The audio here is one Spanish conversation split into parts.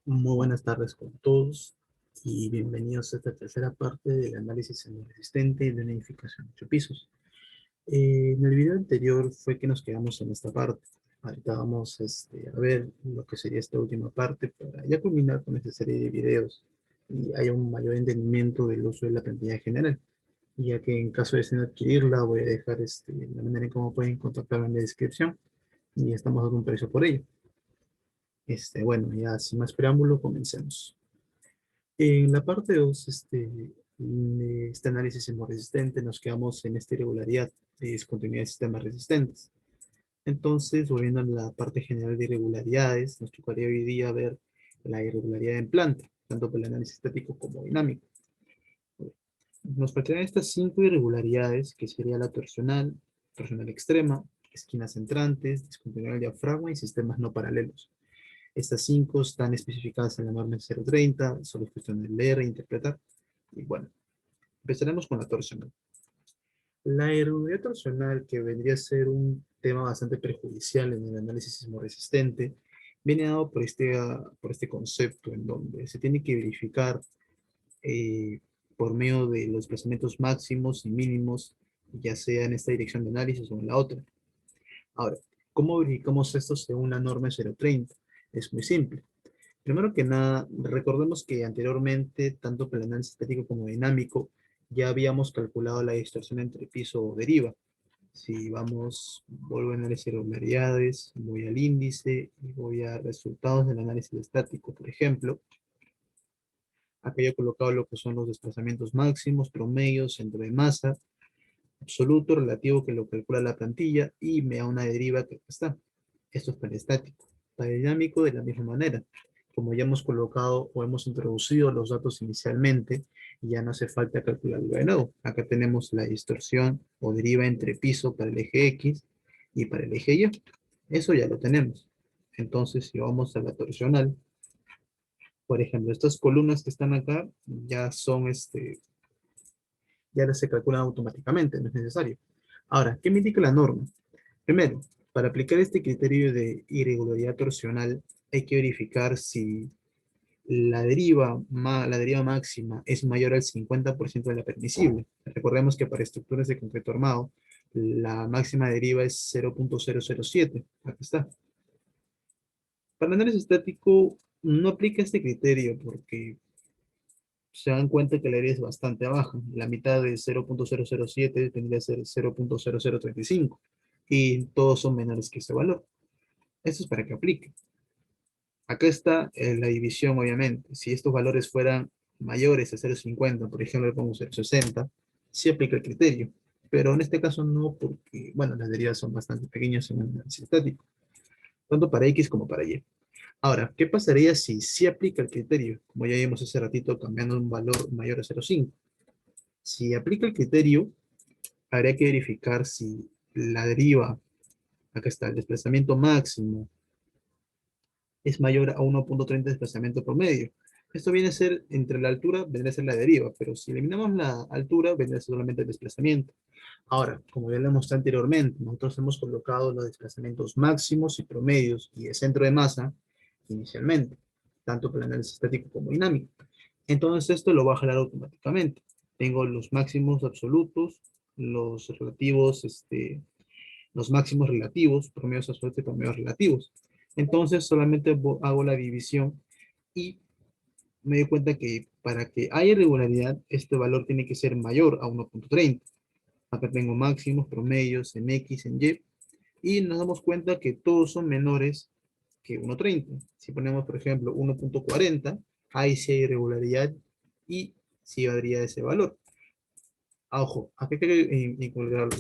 Muy buenas tardes con todos y bienvenidos a esta tercera parte del análisis semiresistente y de una edificación de 8 pisos. En el video anterior fue que nos quedamos en esta parte. Ahorita vamos a ver lo que sería esta última parte para ya culminar con esta serie de videos y haya un mayor entendimiento del uso de la plantilla general, ya que en caso de adquirirla voy a dejar la manera en cómo pueden contactarme en la descripción y estamos dando un precio por ello. Bueno, ya sin más preámbulo, comencemos. En la parte 2, de este análisis hemorresistente, nos quedamos en esta irregularidad de discontinuidad de sistemas resistentes. Entonces, volviendo a la parte general de irregularidades, nos tocaría hoy día ver la irregularidad en planta, tanto por el análisis estático como dinámico. Nos faltarían estas 5 irregularidades, que sería la torsional extrema, esquinas entrantes, discontinuidad del diafragma y sistemas no paralelos. Estas 5 están especificadas en la norma 030, solo es cuestión de leer e interpretar. Y bueno, empezaremos con la torsional. La irregularidad torsional, que vendría a ser un tema bastante perjudicial en el análisis sismoresistente, viene dado por este concepto en donde se tiene que verificar eh, por medio de los desplazamientos máximos y mínimos, ya sea en esta dirección de análisis o en la otra. Ahora, ¿cómo verificamos esto según la norma 030? Es muy simple. Primero que nada, recordemos que anteriormente, tanto para el análisis estático como dinámico, ya habíamos calculado la distorsión entre piso o deriva. Si vamos, vuelvo a análisis de irregularidades, voy al índice y voy a resultados del análisis estático, por ejemplo. Acá he colocado lo que son los desplazamientos máximos, promedios, centro de masa, absoluto, relativo, que lo calcula la plantilla, y me da una deriva que está. Esto es para el estático. Para el dinámico, de la misma manera. Como ya hemos colocado o hemos introducido los datos inicialmente, ya no hace falta calcularlo de nuevo. Acá tenemos la distorsión o deriva entre piso para el eje X y para el eje Y. Eso ya lo tenemos. Entonces, si vamos a la torsional, por ejemplo, estas columnas que están acá ya son ya se calculan automáticamente, no es necesario. Ahora, ¿qué me indica la norma? Primero, para aplicar este criterio de irregularidad torsional, hay que verificar si la deriva máxima es mayor al 50% de la permisible. Recordemos que para estructuras de concreto armado, la máxima deriva es 0.007. Aquí está. Para el análisis estático, no aplica este criterio porque se dan cuenta que la deriva es bastante baja. La mitad de 0.007 tendría que ser 0.0035 y todos son menores que ese valor. Esto es para que aplique. Acá está la división, obviamente. Si estos valores fueran mayores a 0.50, por ejemplo, le pongo 0.60, sí aplica el criterio. Pero en este caso no, porque, bueno, las derivas son bastante pequeñas en el análisis estático, tanto para X como para Y. Ahora, ¿qué pasaría si sí aplica el criterio? Como ya vimos hace ratito, cambiando un valor mayor a 0.5. Si aplica el criterio, habría que verificar si la deriva, acá está, el desplazamiento máximo, es mayor a 1.30 desplazamiento promedio. Esto viene a ser, entre la altura, vendría a ser la deriva, pero si eliminamos la altura, vendría a ser solamente el desplazamiento. Ahora, como ya lo mostré anteriormente, nosotros hemos colocado los desplazamientos máximos y promedios y el centro de masa inicialmente, tanto para el análisis estático como dinámico. Entonces esto lo va a jalar automáticamente. Tengo los máximos absolutos, los relativos, los máximos relativos, promedios absolutos y promedios relativos. Entonces solamente hago la división y me doy cuenta que para que haya irregularidad, este valor tiene que ser mayor a 1.30. Acá tengo máximos, promedios en X, en Y, y nos damos cuenta que todos son menores que 1.30. Si ponemos, por ejemplo, 1.40, ahí sí hay irregularidad y sí valdría ese valor. Ojo, acá hay que incorporarlo.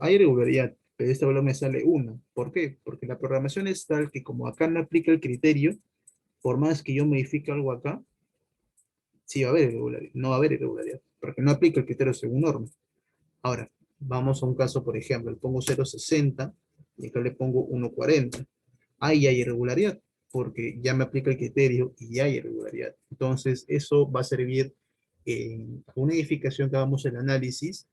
Hay irregularidad, pero este valor me sale 1. ¿Por qué? Porque la programación es tal que como acá no aplica el criterio, por más que yo modifique algo acá, sí va a haber irregularidad, no va a haber irregularidad, porque no aplica el criterio según norma. Ahora, vamos a un caso, por ejemplo, le pongo 0.60 y acá le pongo 1.40. Ahí hay irregularidad, porque ya me aplica el criterio y ya hay irregularidad. Entonces, eso va a servir en una edificación que hagamos el análisis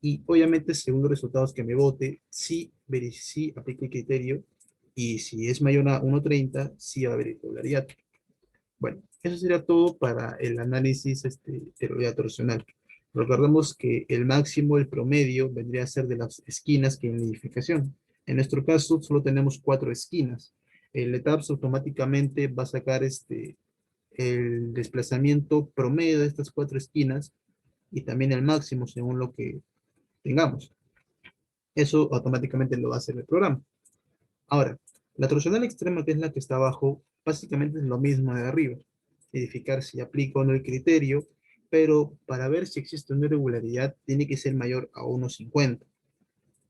y obviamente según los resultados que me vote, sí aplica el criterio y si es mayor a 1.30, sí va a haber irregularidad. Bueno, eso sería todo para el análisis de realidad torsional. Recordemos que el máximo, el promedio, vendría a ser de las esquinas que en la edificación. En nuestro caso, solo tenemos 4 esquinas. El ETAPS automáticamente va a sacar el desplazamiento promedio de estas 4 esquinas y también el máximo según lo que tengamos. Eso automáticamente lo va a hacer el programa. Ahora, la torsional extrema, que es la que está abajo, básicamente es lo mismo de arriba. Verificar si aplica o no el criterio, pero para ver si existe una irregularidad tiene que ser mayor a 1,50.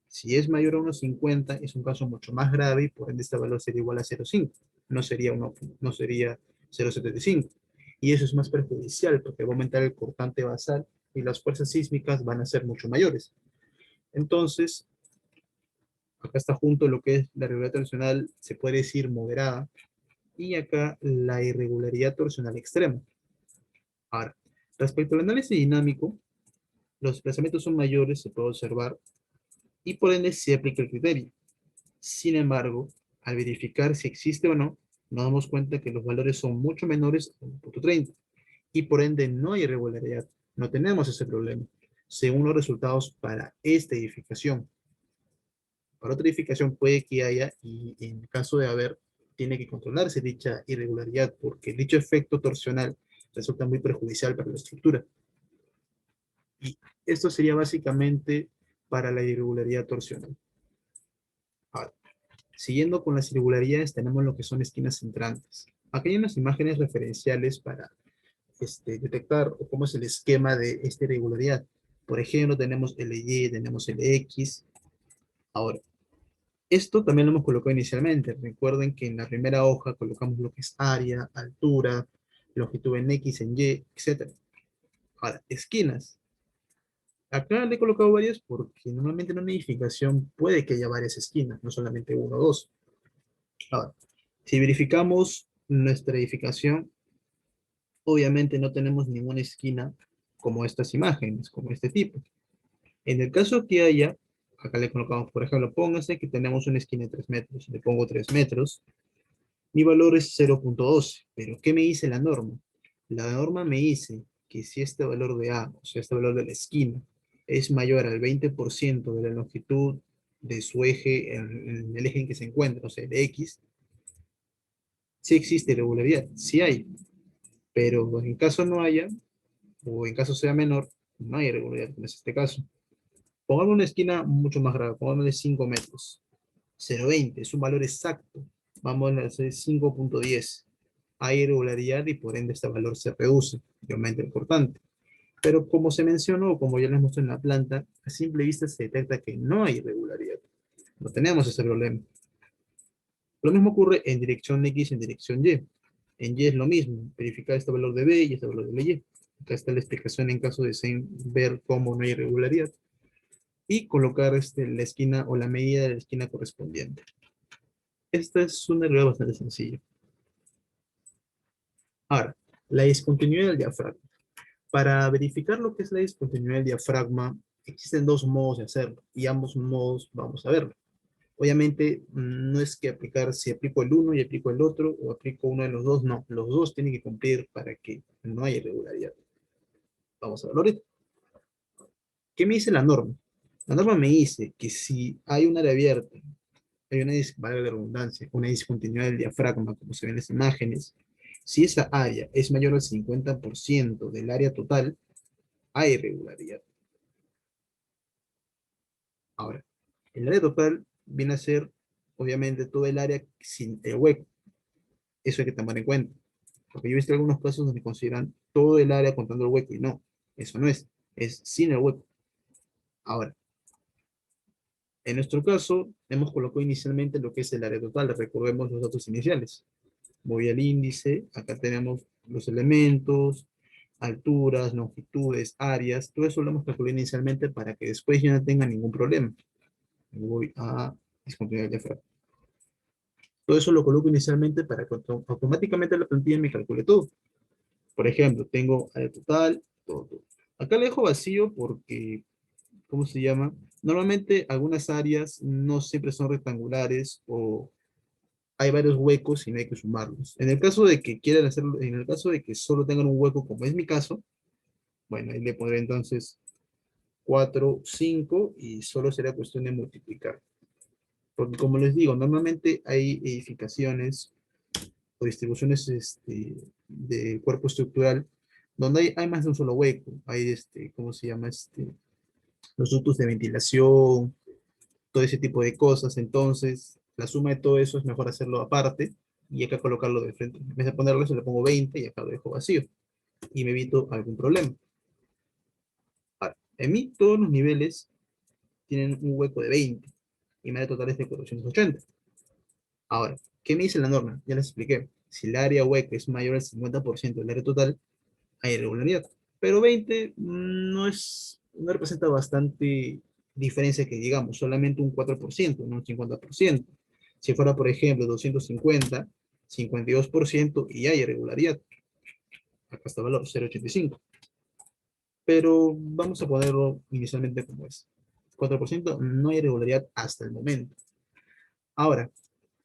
Si es mayor a 1,50 es un caso mucho más grave y por ende este valor sería igual a 0,5. No sería 0,75. Y eso es más perjudicial porque va a aumentar el cortante basal y las fuerzas sísmicas van a ser mucho mayores. Entonces, acá está junto lo que es la irregularidad torsional, se puede decir moderada, y acá la irregularidad torsional extrema. Ahora, respecto al análisis dinámico, los desplazamientos son mayores, se puede observar, y por ende se aplica el criterio. Sin embargo, al verificar si existe o no, nos damos cuenta que los valores son mucho menores a 1,30, y por ende no hay irregularidad, no tenemos ese problema, según los resultados para esta edificación. Para otra edificación puede que haya, y en caso de haber, tiene que controlarse dicha irregularidad, porque dicho efecto torsional resulta muy perjudicial para la estructura. Y esto sería básicamente para la irregularidad torsional. Ahora, siguiendo con las irregularidades, tenemos lo que son esquinas entrantes. Aquí hay unas imágenes referenciales para detectar cómo es el esquema de esta irregularidad. Por ejemplo, tenemos LY, tenemos LX. Ahora, esto también lo hemos colocado inicialmente. Recuerden que en la primera hoja colocamos lo que es área, altura, longitud en X, en Y, etc. Ahora, esquinas. Acá le he colocado varias porque normalmente en una edificación puede que haya varias esquinas, no solamente uno o dos. Ahora, si verificamos nuestra edificación, obviamente no tenemos ninguna esquina como estas imágenes, como este tipo. En el caso que haya, acá le colocamos, por ejemplo, póngase que tenemos una esquina de 3 metros. Le pongo 3 metros. Mi valor es 0,12, pero ¿qué me dice la norma? La norma me dice que si este valor de A, o sea, este valor de la esquina, es mayor al 20% de la longitud de su eje, en el eje en que se encuentra, o sea, el X, sí existe irregularidad, sí hay, pero en caso no haya, o en caso sea menor, no hay irregularidad, en este caso. Pongamos una esquina mucho más grave, pongamos de 5 metros. 0,20 es un valor exacto. Vamos a hacer 5,10. Hay irregularidad y por ende este valor se reduce y aumenta el cortante. Pero como se mencionó, como ya les mostré en la planta, a simple vista se detecta que no hay irregularidad. No tenemos ese problema. Lo mismo ocurre en dirección X y en dirección Y. En Y es lo mismo, verificar este valor de B y este valor de Y. Acá está la explicación en caso de ver cómo no hay irregularidad. Y colocar la esquina o la medida de la esquina correspondiente. Esta es una regla bastante sencilla. Ahora, la discontinuidad del diafragma. Para verificar lo que es la discontinuidad del diafragma, existen dos modos de hacerlo y ambos modos vamos a verlo. Obviamente, no es que si aplico el uno y aplico el otro o aplico uno de los dos, no. Los dos tienen que cumplir para que no haya irregularidad. Vamos a verlo ahorita. ¿Qué me dice la norma? La norma me dice que si hay un área abierta, hay valga la redundancia, una discontinuidad del diafragma, como se ven en las imágenes, si esa área es mayor al 50% del área total, hay irregularidad. Ahora, el área total viene a ser, obviamente, todo el área sin el hueco. Eso hay que tomar en cuenta. Porque yo he visto algunos casos donde consideran todo el área contando el hueco y no, eso no es sin el hueco. Ahora, en nuestro caso, hemos colocado inicialmente lo que es el área total. Recordemos los datos iniciales. Voy al índice, acá tenemos los elementos, alturas, longitudes, áreas, todo eso lo hemos calculado inicialmente para que después ya no tenga ningún problema. Voy a discontinuar el diafragma. Todo eso lo coloco inicialmente para que automáticamente la plantilla me calcule todo. Por ejemplo, tengo área total, todo, todo. Acá le dejo vacío porque, ¿cómo se llama? Normalmente algunas áreas no siempre son rectangulares o hay varios huecos y no hay que sumarlos. En el caso de que quieran hacerlo, en el caso de que solo tengan un hueco, como es mi caso, bueno, ahí le pondré entonces 4 5 y solo será cuestión de multiplicar. Porque como les digo, normalmente hay edificaciones o distribuciones de cuerpo estructural donde hay más de un solo hueco. Hay, ¿cómo se llama? Los ductos de ventilación, todo ese tipo de cosas. Entonces, la suma de todo eso es mejor hacerlo aparte y acá colocarlo de frente. En vez de ponerlo, se le pongo 20 y acá lo dejo vacío y me evito algún problema. Ahora, en mí todos los niveles tienen un hueco de 20 y me da totales de 480. Ahora, ¿qué me dice la norma? Ya les expliqué. Si el área hueca es mayor al 50% del área total, hay irregularidad. Pero 20 no representa bastante diferencia que digamos, solamente un 4%, no un 50%. Si fuera, por ejemplo, 250, 52% y hay irregularidad. Acá está el valor, 0,85. Pero vamos a ponerlo inicialmente como es. 4% no hay irregularidad hasta el momento. Ahora,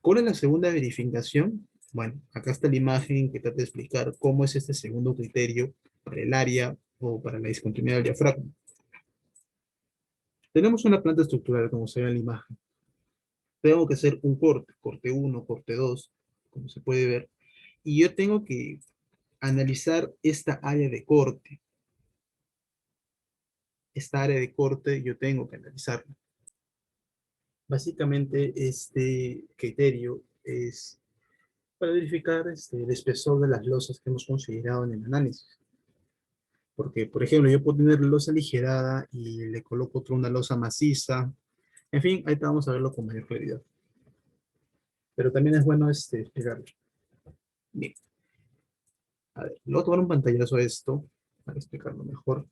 ¿cuál es la segunda verificación? Bueno, acá está la imagen que trata de explicar cómo es este segundo criterio para el área o para la discontinuidad del diafragma. Tenemos una planta estructural, como se ve en la imagen. Tengo que hacer un corte, corte 1, corte 2, como se puede ver. Y yo tengo que analizar esta área de corte. Esta área de corte yo tengo que analizarla. Básicamente, este criterio es para verificar el espesor de las losas que hemos considerado en el análisis. Porque, por ejemplo, yo puedo tener losa aligerada y le coloco una losa maciza. En fin, ahí vamos a verlo con mayor claridad. Pero también es bueno explicarlo. Bien, a ver, le voy a tomar un pantallazo a esto para explicarlo mejor.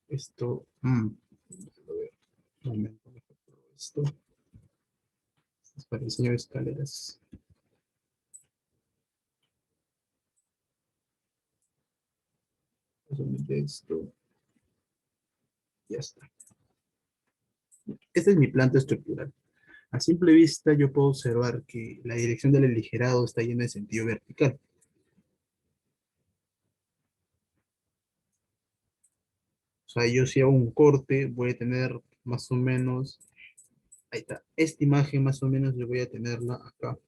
Esto, a ver, un momento, mejor esto. Esto es para diseño de escaleras. Solamente esto, ya está. Esta es mi planta estructural. A simple vista yo puedo observar que la dirección del aligerado está yendo en sentido vertical. O sea, yo si hago un corte voy a tener más o menos, ahí está, esta imagen más o menos yo voy a tenerla acá.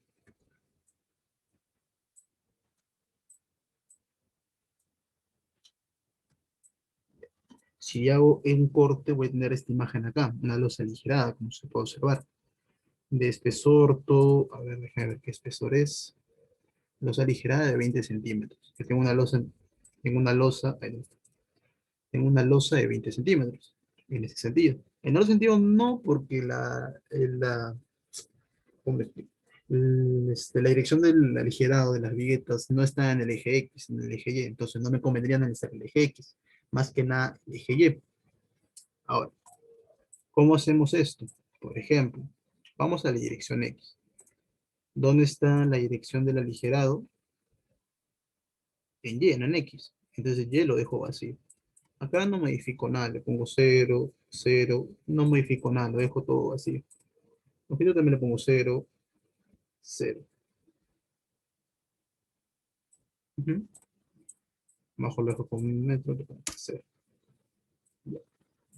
Si hago un corte voy a tener esta imagen acá, una losa aligerada, como se puede observar. De espesor todo, a ver, déjame ver qué espesor es. Losa aligerada de 20 centímetros. Que tengo una losa, ahí está. Tengo una losa de 20 centímetros, en ese sentido. En otro sentido no, porque ¿cómo le explico? La dirección del aligerado de las viguetas no está en el eje X, en el eje Y, entonces no me convendría analizar el eje X, más que nada el eje Y. Ahora, ¿cómo hacemos esto? Por ejemplo, vamos a la dirección X. ¿Dónde está la dirección del aligerado? En Y, no en X. Entonces Y lo dejo vacío. Acá no modifico nada, le pongo 0, 0, no modifico nada, lo dejo todo vacío. Aquí yo también le pongo 0, 0. Ujú. Abajo lo dejo con un metro, le pongo 0. Ya.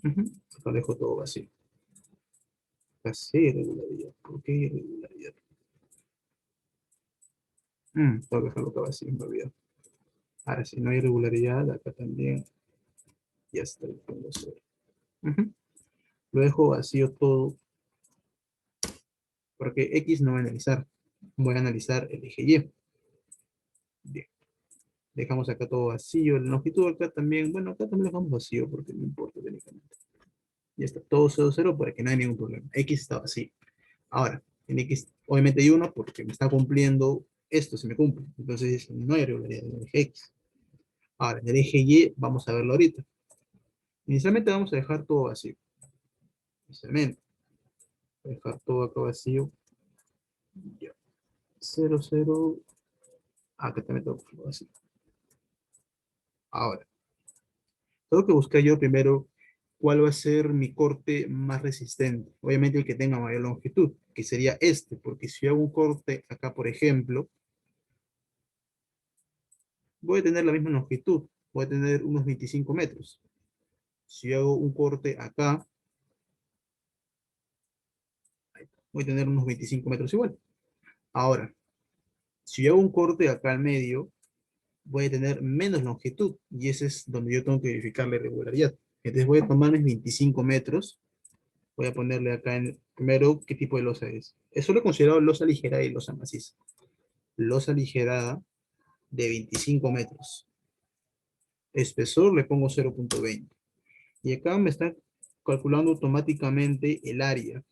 Ujú. Acá lo dejo todo vacío. Casi irregularidad. ¿Por qué irregularidad? Tengo que dejarlo acá vacío, me olvidé. Ahora, si no hay irregularidad, acá también. Ya está, le pongo 0. Ujú. Lo dejo vacío todo, porque X no voy a analizar. Voy a analizar el eje Y. Bien. Dejamos acá todo vacío. La longitud acá también, bueno, acá también lo dejamos vacío porque no importa técnicamente. Ya está todo 0, 0 para que no haya ningún problema. X está vacío. Ahora, en X obviamente hay uno porque me está cumpliendo esto, se me cumple. Entonces no hay irregularidad en el eje X. Ahora, en el eje Y vamos a verlo ahorita. Inicialmente vamos a dejar todo vacío. Inicialmente. Voy a dejar todo acá vacío. Ya. 0, 0. Acá también tengo que dejarlo vacío. Ahora, tengo que buscar yo primero ¿cuál va a ser mi corte más resistente? Obviamente el que tenga mayor longitud, que sería este, porque si yo hago un corte acá, por ejemplo, voy a tener la misma longitud, voy a tener unos 25 metros. Si yo hago un corte acá, voy a tener unos 25 metros igual. Ahora, si yo hago un corte acá al medio, voy a tener menos longitud, y ese es donde yo tengo que verificar la irregularidad. Entonces voy a tomar mis 25 metros, voy a ponerle acá en primero qué tipo de losa es. Eso lo he considerado losa ligera y losa maciza. Losa ligera de 25 metros. Espesor le pongo 0.20. Y acá me está calculando automáticamente el área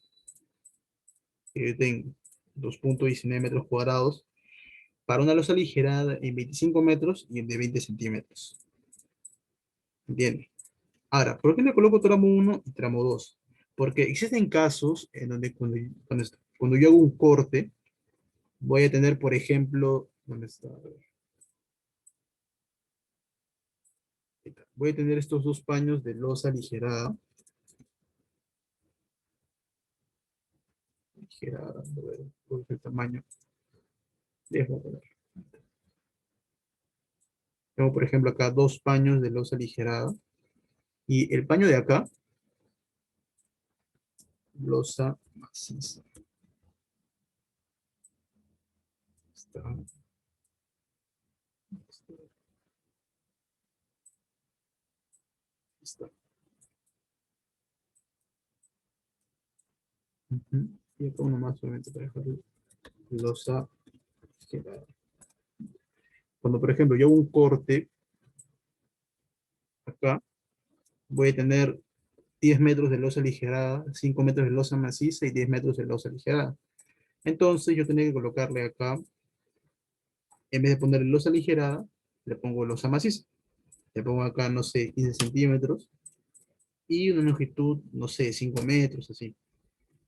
que yo tengo, 2.19 metros cuadrados, para una losa ligera en 25 metros y de 20 centímetros. ¿Entiendes? Ahora, ¿por qué le coloco tramo uno y tramo 2? Porque existen casos en donde cuando yo hago un corte, voy a tener, por ejemplo, ¿dónde está? A ver, ahí está. Voy a tener estos dos paños de losa aligerada. Aligerada, a ver, ¿cuál es el tamaño? Déjame ver. Tengo, por ejemplo, acá dos paños de losa aligerada. Y el paño de acá, losa maciza. Está, está. Ujú. Y acá uno más, solamente para dejar losa aligerada. Cuando, por ejemplo, yo hago un corte acá, voy a tener 10 metros de losa aligerada, 5 metros de losa maciza y 10 metros de losa aligerada. Entonces yo tenía que colocarle acá, en vez de ponerle losa aligerada, le pongo losa maciza. Le pongo acá, no sé, 15 centímetros y una longitud, no sé, 5 metros, así.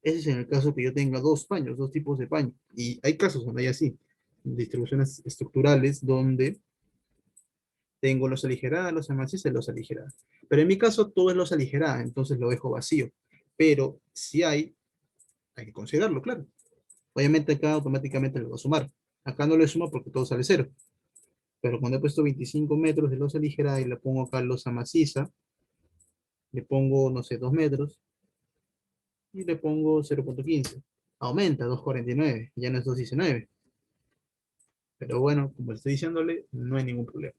Ese es en el caso que yo tenga dos paños, dos tipos de paño. Y hay casos donde hay así, distribuciones estructurales donde tengo losa aligerada, losa maciza y losa aligerada. Pero en mi caso todo es losa aligerada, entonces lo dejo vacío. Pero si hay que considerarlo, claro. Obviamente acá automáticamente le voy a sumar. Acá no le sumo porque todo sale cero. Pero cuando he puesto 25 metros de losa ligera y le pongo acá losa maciza, le pongo, no sé, 2 metros y le pongo 0.15. Aumenta 2.49, ya no es 2.19. Pero bueno, como estoy diciéndole, no hay ningún problema.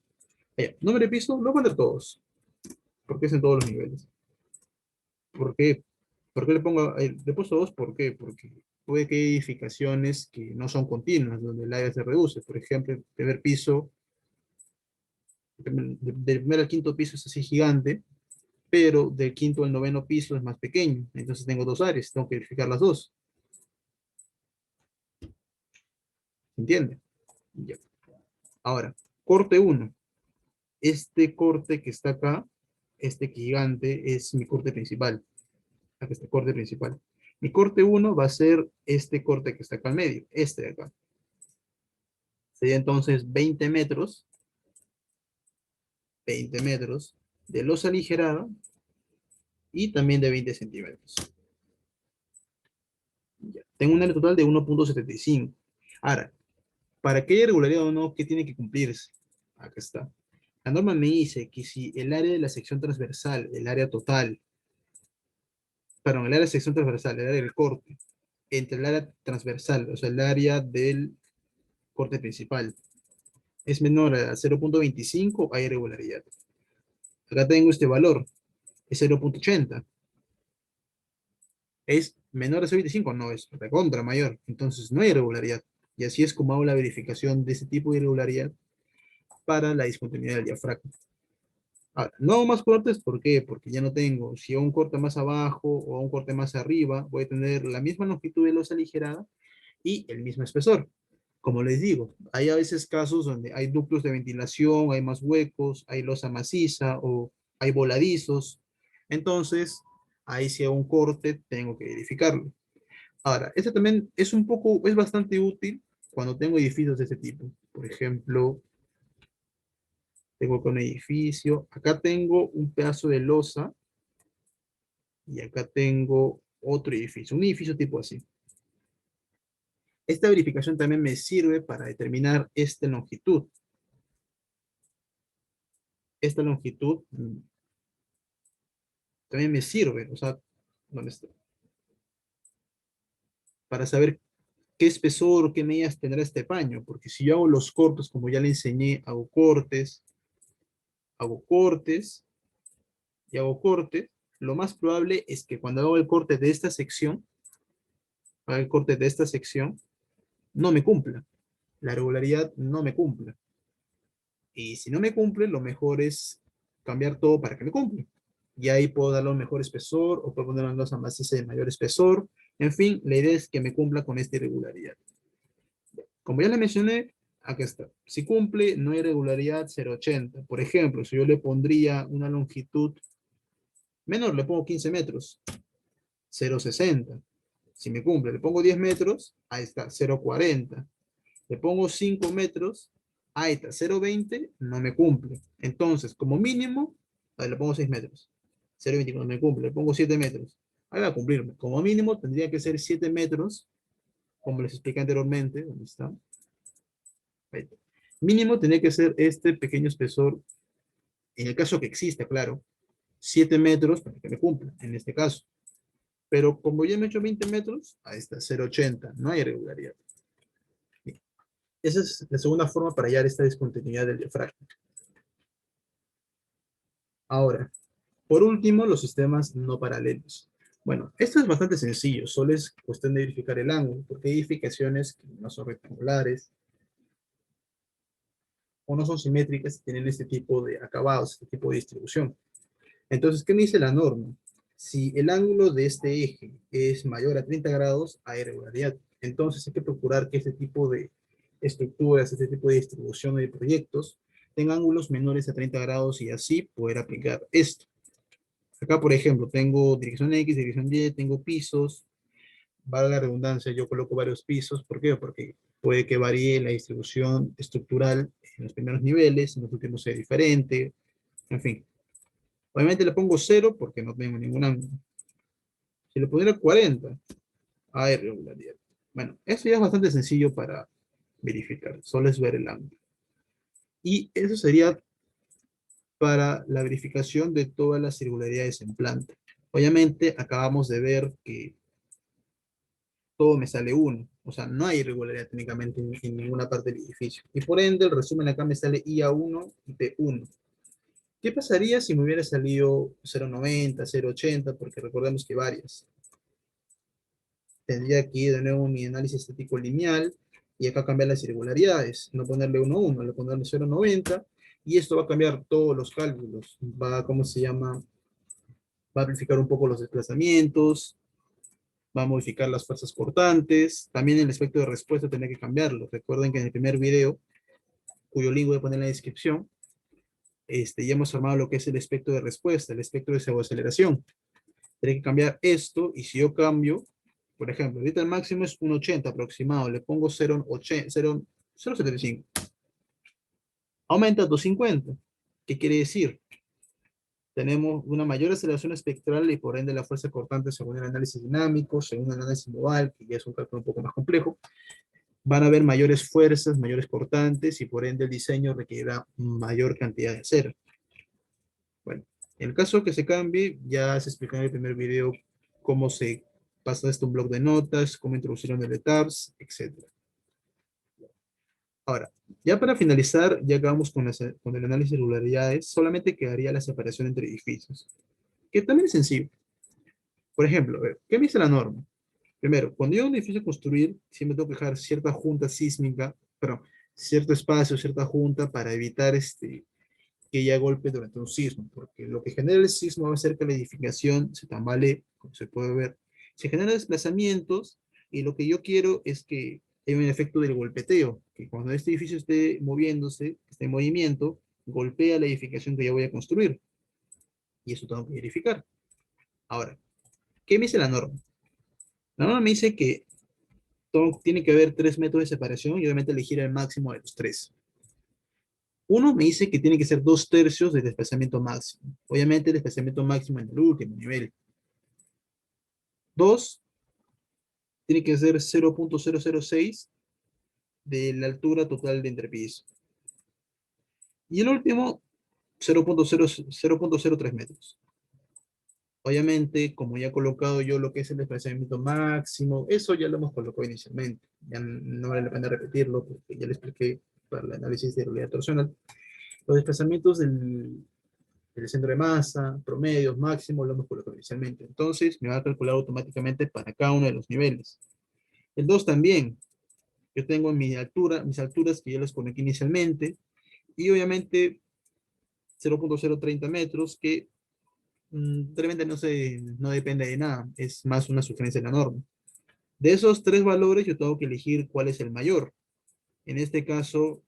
Número de piso, lo voy a poner todos, porque es en todos los niveles. ¿Por qué? ¿Por qué le pongo, le he puesto dos? ¿Por qué? Porque puede que hay edificaciones que no son continuas, donde el área se reduce. Por ejemplo, el primer piso del primer al quinto piso es así gigante, pero del quinto al noveno piso es más pequeño. Entonces tengo dos áreas, tengo que verificar las dos. ¿Entiende? Ya. Ahora, corte uno. Este corte que está acá, este gigante, es mi corte principal. Acá este corte principal. Mi corte uno va a ser este corte que está acá al medio, este de acá. Sería entonces 20 metros, 20 metros de losa aligerada y también de 20 centímetros. Ya. Tengo un área total de 1.75. Ahora, para que haya irregularidad o no, ¿qué tiene que cumplirse? Acá está. La norma me dice que si el área de la sección transversal, el área total, perdón, el área de sección transversal, el área del corte, entre el área transversal, o sea, el área del corte principal, es menor a 0.25, hay irregularidad. Acá tengo este valor, es 0.80. ¿Es menor a 0.25? No, es recontra mayor. Entonces no hay irregularidad. Y así es como hago la verificación de ese tipo de irregularidad para la discontinuidad del diafragma. Ahora, no hago más cortes, ¿por qué? Porque ya no tengo, si hago un corte más abajo o un corte más arriba, voy a tener la misma longitud de losa aligerada y el mismo espesor. Como les digo, hay a veces casos donde hay ductos de ventilación, hay más huecos, hay losa maciza o hay voladizos. Entonces, ahí si hago un corte, tengo que verificarlo. Ahora, este también es un poco, es bastante útil cuando tengo edificios de este tipo. Por ejemplo, tengo acá un edificio, acá tengo un pedazo de losa Y acá tengo otro edificio, un edificio tipo así. Esta verificación también me sirve para determinar esta longitud. Esta longitud también me sirve, o sea, ¿dónde está? Para saber qué espesor o qué medidas tendrá este paño, porque si yo hago los cortes, como ya le enseñé, hago cortes y hago cortes, lo más probable es que cuando hago el corte de esta sección, haga el corte de esta sección, no me cumpla. La regularidad no me cumpla. Y si no me cumple, lo mejor es cambiar todo para que me cumpla. Y ahí puedo darle un mejor espesor o puedo poner una losa maciza de mayor espesor. En fin, la idea es que me cumpla con esta irregularidad. Como ya le mencioné, acá está. Si cumple, no hay irregularidad 0,80. Por ejemplo, si yo le pondría una longitud menor, le pongo 15 metros, 0,60. Si me cumple, le pongo 10 metros, ahí está, 0,40. Le pongo 5 metros, ahí está, 0,20, no me cumple. Entonces, como mínimo, ahí le pongo 6 metros. 0,20 no me cumple, le pongo 7 metros. Ahí va a cumplirme. Como mínimo, tendría que ser 7 metros, como les expliqué anteriormente. ¿Dónde está? Ahí está. Mínimo tendría que ser este pequeño espesor, en el caso que exista, claro, 7 metros para que me cumpla, en este caso. Pero como ya me he hecho 20 metros, ahí está, 0,80, no hay irregularidad. Bien. Esa es la segunda forma para hallar esta discontinuidad del diafragma. Ahora, por último, los sistemas no paralelos. Bueno, esto es bastante sencillo, solo es cuestión de verificar el ángulo, porque hay edificaciones que no son rectangulares o no son simétricas y tienen este tipo de acabados, este tipo de distribución. Entonces, ¿qué me dice la norma? Si el ángulo de este eje es mayor a 30 grados, hay irregularidad. Entonces, hay que procurar que este tipo de estructuras, este tipo de distribución de proyectos, tengan ángulos menores a 30 grados y así poder aplicar esto. Acá, por ejemplo, tengo dirección X, dirección Y, tengo pisos, valga la redundancia, yo coloco varios pisos. ¿Por qué? Porque puede que varíe la distribución estructural en los primeros niveles, en los últimos sea diferente, en fin. Obviamente le pongo 0 porque no tengo ningún ángulo. Si le pusiera 40, hay irregularidad. Bueno, eso ya es bastante sencillo para verificar, solo es ver el ángulo. Y eso sería para la verificación de todas las irregularidades en planta. Obviamente acabamos de ver que todo me sale 1. O sea, no hay irregularidad técnicamente en ninguna parte del edificio. Y por ende, el resumen acá me sale IA1 y P1. ¿Qué pasaría si me hubiera salido 0,90, 0,80? Porque recordemos que varias. Tendría que ir de nuevo mi análisis estático lineal y acá cambiar las irregularidades. No ponerle 1,1, le ponerle 0,90 y esto va a cambiar todos los cálculos. Va, ¿cómo se llama? Va a amplificar un poco los desplazamientos, va a modificar las fuerzas cortantes, también el espectro de respuesta tendrá que cambiarlo. Recuerden que en el primer video, cuyo link voy a poner en la descripción, ya hemos armado lo que es el espectro de respuesta, el espectro de pseudoaceleración. Tendré que cambiar esto, y si yo cambio, por ejemplo, ahorita el máximo es 1,80 aproximado, le pongo 0,75. Aumenta a 250. ¿Qué quiere decir? Tenemos una mayor aceleración espectral y por ende la fuerza cortante según el análisis dinámico, según el análisis modal, que ya es un cálculo un poco más complejo. Van a haber mayores fuerzas, mayores cortantes y por ende el diseño requerirá mayor cantidad de acero. Bueno, en el caso que se cambie, ya se explicó en el primer video cómo se pasa esto a un bloc de notas, cómo introducir el tabs, etc. Ahora, ya para finalizar, ya acabamos con el análisis de regularidades, solamente quedaría la separación entre edificios, que también es sencillo. Por ejemplo, a ver, ¿qué me dice la norma? Primero, cuando yo un edificio construir, siempre tengo que dejar cierta junta sísmica, pero cierto espacio, cierta junta para evitar que haya golpe durante un sismo, porque lo que genera el sismo va a hacer que la edificación se tambalee, como se puede ver. Se generan desplazamientos y lo que yo quiero es que haya un efecto del golpeteo, que cuando este edificio esté moviéndose, esté en movimiento, golpea la edificación que yo voy a construir. Y eso tengo que verificar. Ahora, ¿qué me dice la norma? La norma me dice que tiene que haber 3 metros de separación y obviamente elegir el máximo de los 3. Uno me dice que tiene que ser 2/3 del desplazamiento máximo. Obviamente el desplazamiento máximo en el último nivel. 2 tiene que ser 0.006 de la altura total de entrepiso. Y el último, 0.03 metros. Obviamente, como ya he colocado yo lo que es el desplazamiento máximo, eso ya lo hemos colocado inicialmente. Ya no vale la pena repetirlo porque ya le expliqué para el análisis de realidad torsional. Los desplazamientos del centro de masa, promedios, máximos, lo hemos colocado inicialmente. Entonces, me va a calcular automáticamente para cada uno de los niveles. El 2 también. Yo tengo mi altura, mis alturas que ya las coloqué inicialmente. Y obviamente 0.030 metros, que realmente no depende de nada, es más una sugerencia de la norma. De esos tres valores, yo tengo que elegir cuál es el mayor. En este caso,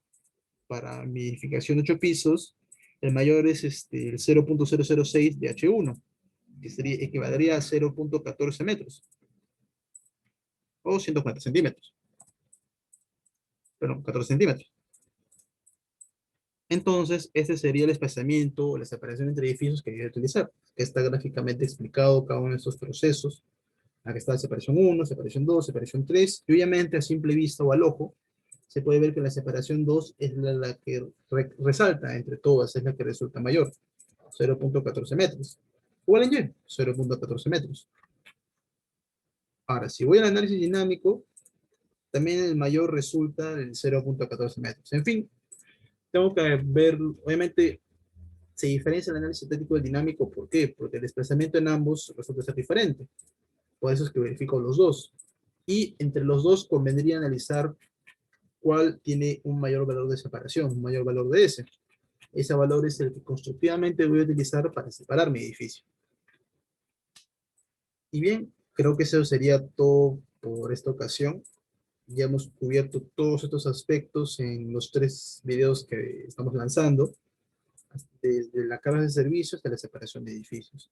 para mi edificación de 8 pisos, el mayor es el 0.006 de H1, que equivaldría a 0.14 metros, o 140 centímetros, perdón, 14 centímetros. Entonces, este sería el espaciamiento o la separación entre edificios que voy a utilizar. Está gráficamente explicado cada uno de estos procesos. Aquí está separación 1, separación 2, separación 3. Y obviamente a simple vista o al ojo, se puede ver que la separación 2 es la que resalta entre todas, es la que resulta mayor, 0.14 metros. Igual en Y, 0.14 metros. Ahora, si voy al análisis dinámico, también el mayor resulta en 0.14 metros. En fin, tengo que ver, obviamente, se diferencia el análisis estético del dinámico. ¿Por qué? Porque el desplazamiento en ambos resulta ser diferente. Por eso es que verifico los dos. Y entre los dos convendría analizar cuál tiene un mayor valor de separación, un mayor valor de S. Ese valor es el que constructivamente voy a utilizar para separar mi edificio. Y bien, creo que eso sería todo por esta ocasión. Ya hemos cubierto todos estos aspectos en los 3 videos que estamos lanzando, desde la carga de servicios hasta la separación de edificios.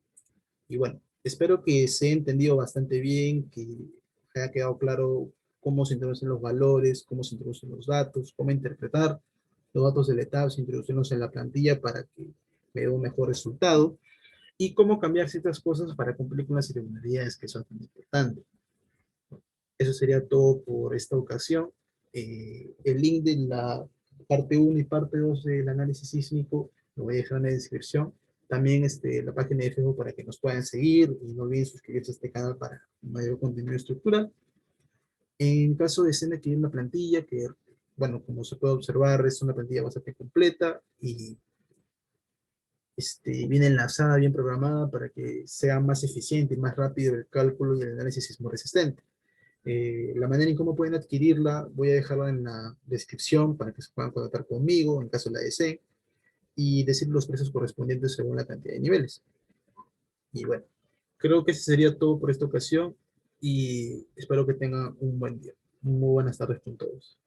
Y bueno, espero que se haya entendido bastante bien, que haya quedado claro cómo se introducen los valores, cómo se introducen los datos, cómo interpretar los datos del ETABS, introducirlos en la plantilla para que me dé un mejor resultado, y cómo cambiar ciertas cosas para cumplir con las irregularidades que son tan importantes. Eso sería todo por esta ocasión. El link de la parte 1 y parte 2 del análisis sísmico lo voy a dejar en la descripción. También la página de Facebook para que nos puedan seguir, y no olviden suscribirse a este canal para mayor contenido estructural. En caso de escena que hay una plantilla que, bueno, como se puede observar, es una plantilla bastante completa y bien enlazada, bien programada para que sea más eficiente y más rápido el cálculo y el análisis sismo resistente. La manera en cómo pueden adquirirla voy a dejarla en la descripción para que se puedan contactar conmigo en caso de la deseen, y decir los precios correspondientes según la cantidad de niveles. Y bueno, creo que eso sería todo por esta ocasión y espero que tengan un buen día. Muy buenas tardes con todos.